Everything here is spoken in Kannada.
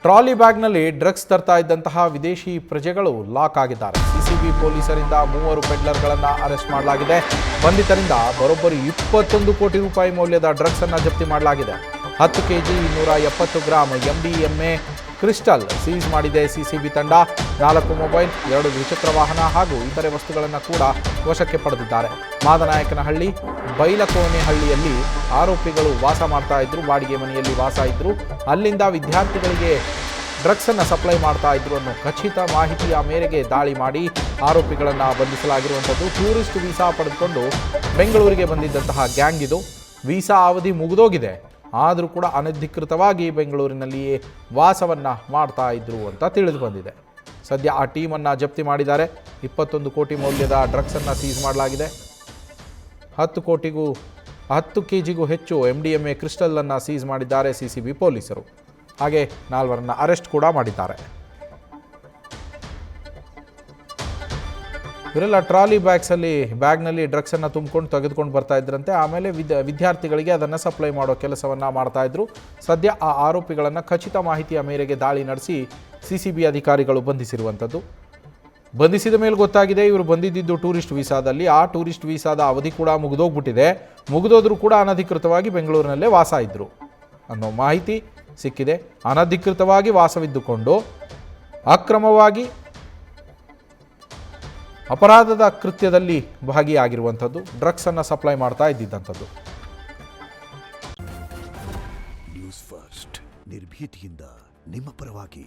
ಟ್ರಾಲಿ ಬ್ಯಾಗ್ನಲ್ಲಿ ಡ್ರಗ್ಸ್ ತರ್ತಾ ಇದ್ದಂತಹ ವಿದೇಶಿ ಪ್ರಜೆಗಳು ಲಾಕ್ ಆಗಿದ್ದಾರೆ. ಸಿಸಿಬಿ ಪೊಲೀಸರಿಂದ 3 ಪೆಡ್ಲರ್ಗಳನ್ನು ಅರೆಸ್ಟ್ ಮಾಡಲಾಗಿದೆ. ಬಂಧಿತರಿಂದ ಬರೋಬ್ಬರಿ 21 ಕೋಟಿ ರೂಪಾಯಿ ಮೌಲ್ಯದ ಡ್ರಗ್ಸ್ ಅನ್ನು ಜಪ್ತಿ ಮಾಡಲಾಗಿದೆ. 10 KG 270 gram MDMA crystal seize ಮಾಡಿದೆ ಸಿಸಿಬಿ ತಂಡ. 4 ಮೊಬೈಲ್, 2 ದ್ವಿಚಕ್ರ ವಾಹನ ಹಾಗೂ ಇತರೆ ವಸ್ತುಗಳನ್ನು ಕೂಡ ವಶಕ್ಕೆ ಪಡೆದಿದ್ದಾರೆ. ಮಾದನಾಯಕನಹಳ್ಳಿ, ಬೈಲಕೋನೆಹಳ್ಳಿಯಲ್ಲಿ ಆರೋಪಿಗಳು ವಾಸ ಮಾಡ್ತಾ ಇದ್ರು. ಬಾಡಿಗೆ ಮನೆಯಲ್ಲಿ ವಾಸ ಇದ್ರು. ಅಲ್ಲಿಂದ ವಿದ್ಯಾರ್ಥಿಗಳಿಗೆ ಡ್ರಗ್ಸ್ ಅನ್ನು ಸಪ್ಲೈ ಮಾಡ್ತಾ ಇದ್ರು ಅನ್ನೋ ಖಚಿತ ಮಾಹಿತಿಯ ಮೇರೆಗೆ ದಾಳಿ ಮಾಡಿ ಆರೋಪಿಗಳನ್ನು ಬಂಧಿಸಲಾಗಿರುವಂಥದ್ದು. ಟೂರಿಸ್ಟ್ ವೀಸಾ ಪಡೆದುಕೊಂಡು ಬೆಂಗಳೂರಿಗೆ ಬಂದಿದ್ದಂತಹ ಗ್ಯಾಂಗ್ ಇದು. ವೀಸಾ ಅವಧಿ ಮುಗಿದೋಗಿದೆ, ಆದರೂ ಕೂಡ ಅನಧಿಕೃತವಾಗಿ ಬೆಂಗಳೂರಿನಲ್ಲಿಯೇ ವಾಸವನ್ನು ಮಾಡ್ತಾ ಇದ್ರು ಅಂತ ತಿಳಿದು ಬಂದಿದೆ. ಸದ್ಯ ಆ ಟೀಮನ್ನು ಜಪ್ತಿ ಮಾಡಿದ್ದಾರೆ. 21 ಕೋಟಿ ಮೌಲ್ಯದ ಡ್ರಗ್ಸನ್ನು ಸೀಸ್ ಮಾಡಲಾಗಿದೆ. 10 ಕೆಜಿಗೂ ಹೆಚ್ಚು MDMA ಕ್ರಿಸ್ಟಲನ್ನು ಸೀಸ್ ಮಾಡಿದ್ದಾರೆ ಸಿಸಿಬಿ ಪೊಲೀಸರು. ಹಾಗೆ 4 ಅರೆಸ್ಟ್ ಕೂಡ ಮಾಡಿದ್ದಾರೆ. ಇವರೆಲ್ಲ ಟ್ರಾಲಿ ಬ್ಯಾಗ್ನಲ್ಲಿ ಡ್ರಗ್ಸನ್ನು ತುಂಬಿಕೊಂಡು ತೆಗೆದುಕೊಂಡು ಬರ್ತಾ ಇದ್ರಂತೆ. ಆಮೇಲೆ ವಿದ್ಯಾರ್ಥಿಗಳಿಗೆ ಅದನ್ನು ಸಪ್ಲೈ ಮಾಡೋ ಕೆಲಸವನ್ನು ಮಾಡ್ತಾ ಇದ್ರು. ಸದ್ಯ ಆ ಆರೋಪಿಗಳನ್ನು ಖಚಿತ ಮಾಹಿತಿಯ ಮೇರೆಗೆ ದಾಳಿ ನಡೆಸಿ ಸಿಸಿಬಿ ಅಧಿಕಾರಿಗಳು ಬಂಧಿಸಿರುವಂಥದ್ದು. ಬಂಧಿಸಿದ ಮೇಲೆ ಗೊತ್ತಾಗಿದೆ ಇವರು ಬಂದಿದ್ದು ಟೂರಿಸ್ಟ್ ವೀಸಾದಲ್ಲಿ. ಆ ಟೂರಿಸ್ಟ್ ವೀಸಾದ ಅವಧಿ ಕೂಡ ಮುಗಿದೋದ್ರೂ ಕೂಡ ಅನಧಿಕೃತವಾಗಿ ಬೆಂಗಳೂರಿನಲ್ಲೇ ವಾಸ ಇದ್ದರು ಅನ್ನೋ ಮಾಹಿತಿ ಸಿಕ್ಕಿದೆ. ಅನಧಿಕೃತವಾಗಿ ವಾಸವಿದ್ದುಕೊಂಡು ಅಕ್ರಮವಾಗಿ ಅಪರಾಧದ ಕೃತ್ಯದಲ್ಲಿ ಭಾಗಿಯಾಗಿರುವಂಥದ್ದು, ಡ್ರಗ್ಸನ್ನು ಸಪ್ಲೈ ಮಾಡ್ತಾ ಇದ್ದಿದ್ದಂಥದ್ದು. ನ್ಯೂಸ್ ಫಸ್ಟ್ ನಿರ್ಭೀತಿಯಿಂದ ನಿಮ್ಮ ಪರವಾಗಿ.